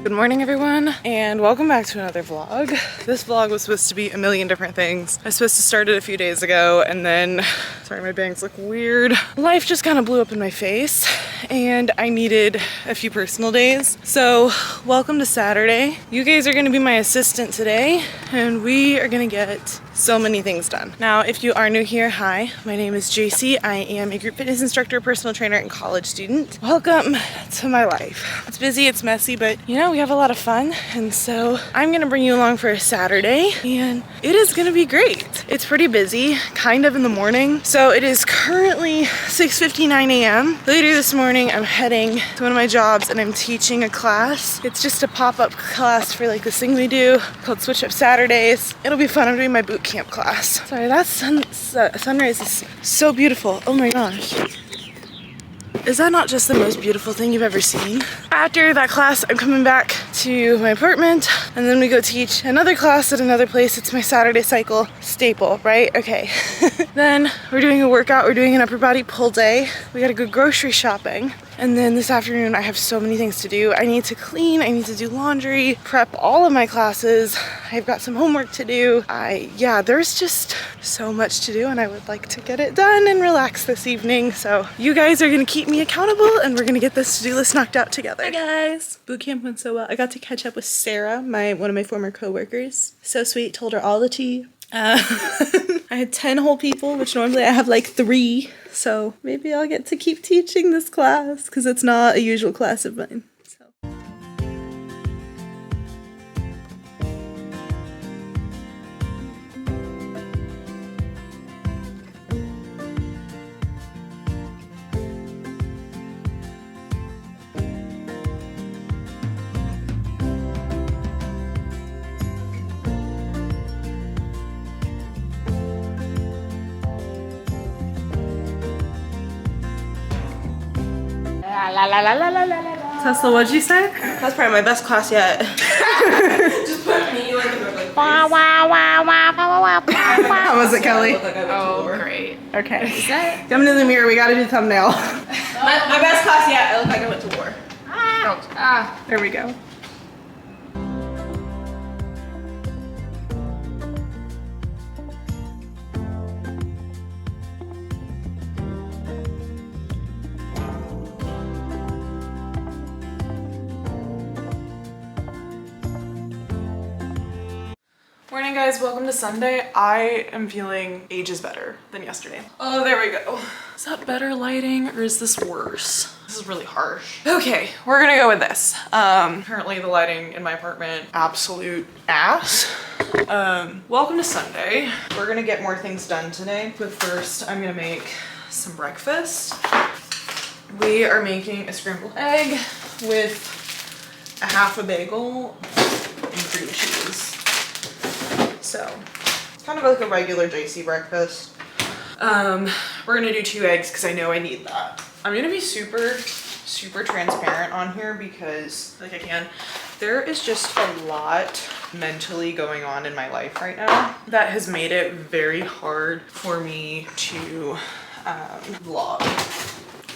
Good morning everyone, and welcome back to another vlog. This vlog was supposed to be a million different things. I was supposed to start it a few days ago, and then, sorry my bangs look weird. Life just kind of blew up in my face and I needed a few personal days. So welcome to Saturday. You guys are gonna be my assistant today and we are gonna get so many things done. Now, if you are new here, hi, my name is Jaycee. I am a group fitness instructor, personal trainer, and college student. Welcome to my life. It's busy, it's messy, but you know, we have a lot of fun. And so I'm gonna bring you along for a Saturday and it is gonna be great. It's pretty busy, kind of in the morning. So it is currently 6:59 a.m. Later this morning, I'm heading to one of my jobs and I'm teaching a class. It's just a pop-up class for like this thing we do called Switch Up Saturdays. It'll be fun. I'm doing my boot camp class. Sorry, that sunrise is so beautiful. Oh my gosh. Is that not just the most beautiful thing you've ever seen? After that class, I'm coming back to my apartment and then we go teach another class at another place. It's my Saturday cycle staple, right? Okay. Then we're doing a workout. We're doing an upper body pull day. We gotta go grocery shopping. And then this afternoon, I have so many things to do. I need to clean, I need to do laundry, prep all of my classes. I've got some homework to do. Yeah, there's just so much to do and I would like to get it done and relax this evening. So you guys are gonna keep me accountable and we're gonna get this to-do list knocked out together. Hi guys, boot camp went so well. I got to catch up with Sarah, one of my former coworkers. So sweet, told her all the tea. I had 10 whole people, which normally I have like 3. So maybe I'll get to keep teaching this class because it's not a usual class of mine. So. Tesla, what'd you say? That's probably my best class yet. Just put me like in the How was it, Kelly? Oh, great. Okay. Coming in the mirror, we gotta do thumbnail. my best class yet. I look like I went to war. There we go. Morning guys, welcome to Sunday. I am feeling ages better than yesterday. Oh, there we go. Is that better lighting or is this worse? This is really harsh. Okay, we're gonna go with this. Currently the lighting in my apartment, absolute ass. Welcome to Sunday. We're gonna get more things done today, but first I'm gonna make some breakfast. We are making a scrambled egg with a half a bagel and cream cheese. So it's kind of like a regular Jaycee breakfast. We're gonna do 2 eggs because I know I need that. I'm gonna be super transparent on here because like I can. There is just a lot mentally going on in my life right now that has made it very hard for me to vlog.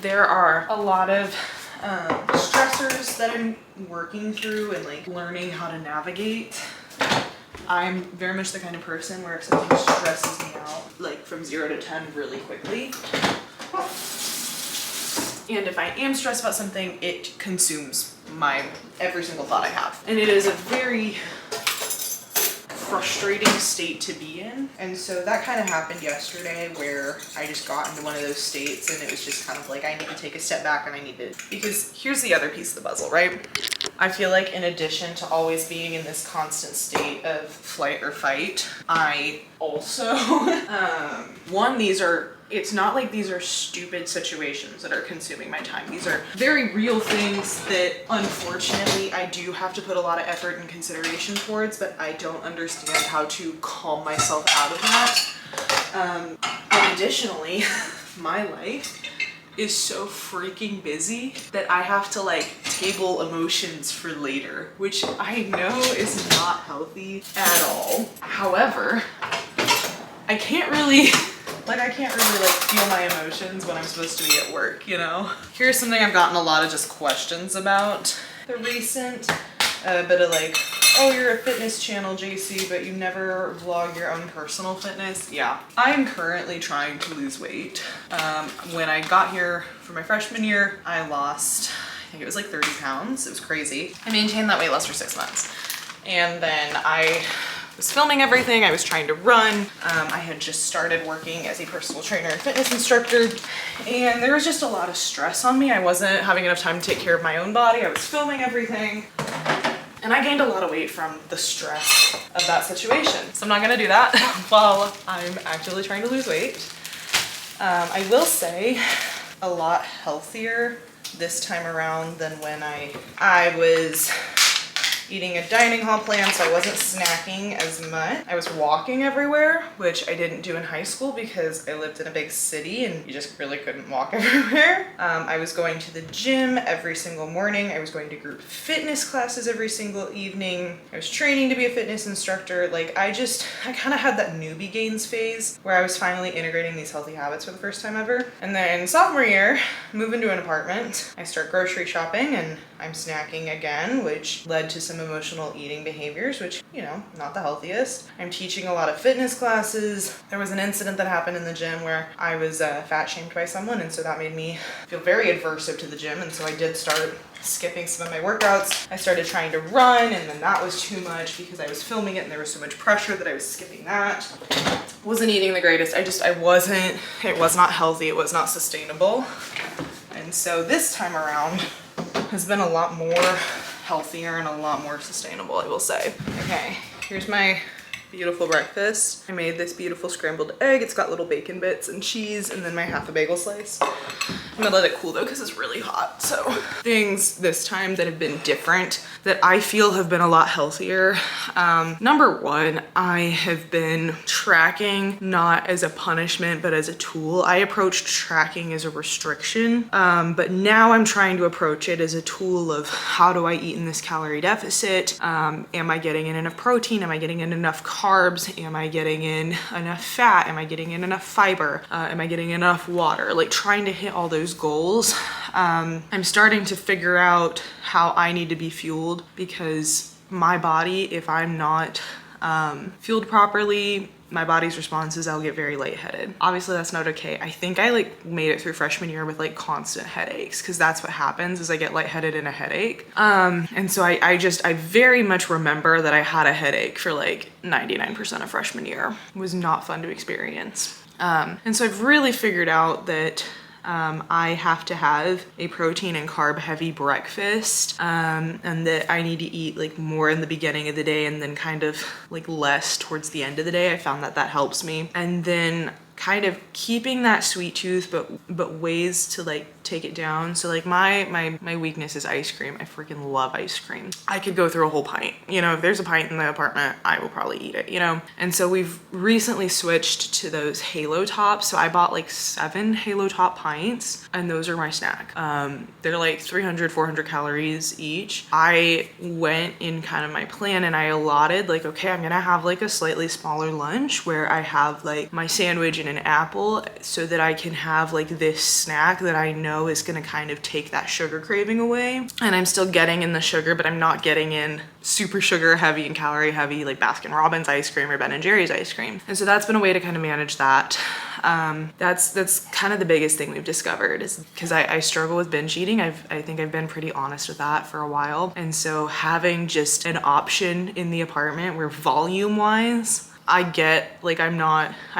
There are a lot of stressors that I'm working through and like learning how to navigate. I'm very much the kind of person where if something stresses me out, like from 0 to 10 really quickly. And if I am stressed about something, it consumes every single thought I have. And it is a very frustrating state to be in. And so that kind of happened yesterday where I just got into one of those states and it was just kind of like, I need to take a step back and I need to, because here's the other piece of the puzzle, right? I feel like in addition to always being in this constant state of flight or fight, I also, it's not like these are stupid situations that are consuming my time. These are very real things that unfortunately I do have to put a lot of effort and consideration towards, but I don't understand how to calm myself out of that. And additionally, my life is so freaking busy that I have to like table emotions for later, which I know is not healthy at all. However, I can't really like feel my emotions when I'm supposed to be at work, you know? Here's something I've gotten a lot of just questions about. The recent a bit of like, oh, you're a fitness channel, Jaycee, but you never vlog your own personal fitness. Yeah, I'm currently trying to lose weight. When I got here for my freshman year, I lost, I think it was like 30 pounds. It was crazy. I maintained that weight loss for 6 months. And then I was filming everything. I was trying to run. I had just started working as a personal trainer and fitness instructor, and there was just a lot of stress on me. I wasn't having enough time to take care of my own body. I was filming everything, and I gained a lot of weight from the stress of that situation. So I'm not gonna do that while I'm actively trying to lose weight. I will say a lot healthier this time around than when I was eating a dining hall plan, so I wasn't snacking as much. I was walking everywhere, which I didn't do in high school because I lived in a big city and you just really couldn't walk everywhere. I was going to the gym every single morning. I was going to group fitness classes every single evening. I was training to be a fitness instructor. Like I kind of had that newbie gains phase where I was finally integrating these healthy habits for the first time ever. And then sophomore year, move into an apartment. I start grocery shopping and I'm snacking again, which led to some emotional eating behaviors, which, you know, not the healthiest. I'm teaching a lot of fitness classes. There was an incident that happened in the gym where I was fat shamed by someone, and so that made me feel very aversive to the gym, and so I did start skipping some of my workouts. I started trying to run, and then that was too much because I was filming it and there was so much pressure that I was skipping that. Wasn't eating the greatest. it was not healthy, it was not sustainable. And so this time around has been a lot more healthier and a lot more sustainable, I will say. Okay, here's my beautiful breakfast. I made this beautiful scrambled egg. It's got little bacon bits and cheese and then my half a bagel slice. I'm gonna let it cool though because it's really hot. So things this time that have been different that I feel have been a lot healthier. Number one, I have been tracking not as a punishment but as a tool. I approached tracking as a restriction, but now I'm trying to approach it as a tool of how do I eat in this calorie deficit? Am I getting in enough protein? Am I getting in enough carbs? Am I getting in enough fat? Am I getting in enough fiber? Am I getting enough water? Like trying to hit all those goals. I'm starting to figure out how I need to be fueled because my body, if I'm not fueled properly, my body's response is I'll get very lightheaded. Obviously that's not okay. I think I like made it through freshman year with like constant headaches because that's what happens is I get lightheaded and a headache. And so I very much remember that I had a headache for like 99% of freshman year. It was not fun to experience. And so I've really figured out that I have to have a protein and carb heavy breakfast, and that I need to eat like more in the beginning of the day and then kind of like less towards the end of the day. I found that helps me. And then kind of keeping that sweet tooth, but ways to like take it down. So like my weakness is ice cream. I freaking love ice cream. I could go through a whole pint. You know, if there's a pint in the apartment, I will probably eat it, you know? And so we've recently switched to those Halo Tops. So I bought like 7 Halo Top pints and those are my snack. They're like 300, 400 calories each. I went in kind of my plan and I allotted like, okay, I'm gonna have like a slightly smaller lunch where I have like my sandwich and an apple so that I can have like this snack that I know is gonna kind of take that sugar craving away. And I'm still getting in the sugar, but I'm not getting in super sugar heavy and calorie heavy like Baskin Robbins ice cream or Ben & Jerry's ice cream. And so that's been a way to kind of manage that. That's kind of the biggest thing we've discovered is because I struggle with binge eating. I think I've been pretty honest with that for a while. And so having just an option in the apartment where volume wise, I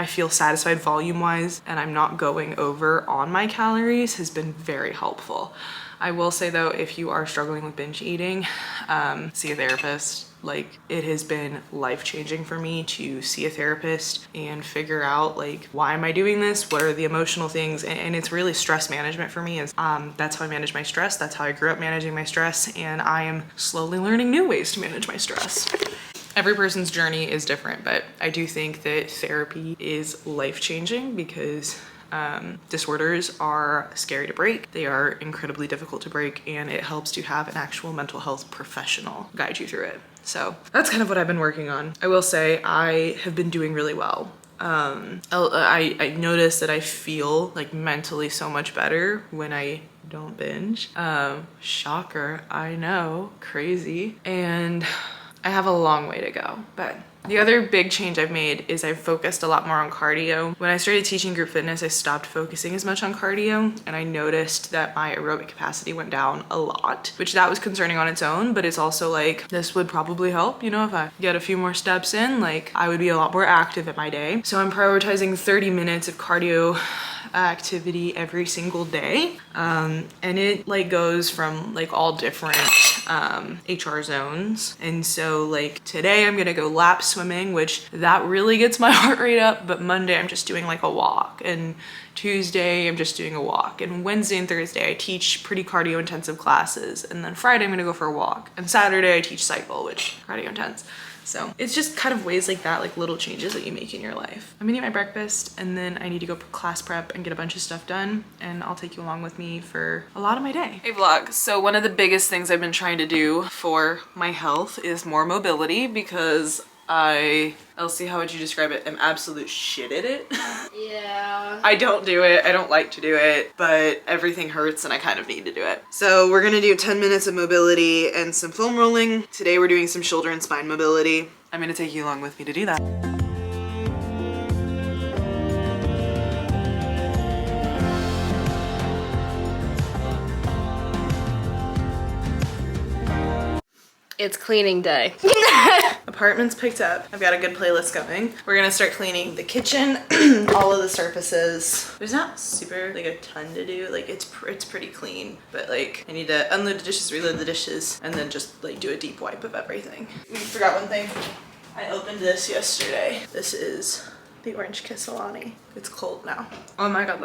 feel satisfied volume wise and I'm not going over on my calories has been very helpful. I will say though, if you are struggling with binge eating, see a therapist. Like it has been life-changing for me to see a therapist and figure out like, why am I doing this? What are the emotional things? And it's really stress management for me is, that's how I manage my stress. That's how I grew up managing my stress. And I am slowly learning new ways to manage my stress. Every person's journey is different, but I do think that therapy is life-changing because disorders are scary to break. They are incredibly difficult to break, and it helps to have an actual mental health professional guide you through it. So that's kind of what I've been working on. I will say I have been doing really well I noticed that I feel like mentally so much better when I don't binge. Shocker, I know, crazy. And I have a long way to go, but the other big change I've made is I've focused a lot more on cardio. When I started teaching group fitness, I stopped focusing as much on cardio, and I noticed that my aerobic capacity went down a lot, which that was concerning on its own, but it's also like, this would probably help, you know, if I get a few more steps in, like I would be a lot more active in my day. So I'm prioritizing 30 minutes of cardio activity every single day. And it like goes from like all different HR zones. And so like today I'm gonna go lap swimming, which that really gets my heart rate up, but Monday I'm just doing like a walk, and Tuesday I'm just doing a walk, and Wednesday and Thursday I teach pretty cardio intensive classes, and then Friday I'm gonna go for a walk, and Saturday I teach cycle, which cardio intense. So it's just kind of ways like that, like little changes that you make in your life. I'm gonna eat my breakfast, and then I need to go class prep and get a bunch of stuff done, and I'll take you along with me for a lot of my day. Hey vlog, so one of the biggest things I've been trying to do for my health is more mobility, because Elsie, how would you describe it? I'm absolute shit at it. Yeah. I don't do it, I don't like to do it, but everything hurts and I kind of need to do it. So we're gonna do 10 minutes of mobility and some foam rolling. Today we're doing some shoulder and spine mobility. I'm gonna take you along with me to do that. It's cleaning day. Apartment's picked up. I've got a good playlist going. We're gonna start cleaning the kitchen, all of the surfaces. There's not super like a ton to do. Like it's pretty clean, but like I need to unload the dishes, reload the dishes, and then just like do a deep wipe of everything. We forgot one thing. I opened this yesterday. This is the Orange Kiss Alani. It's cold now. Oh my God,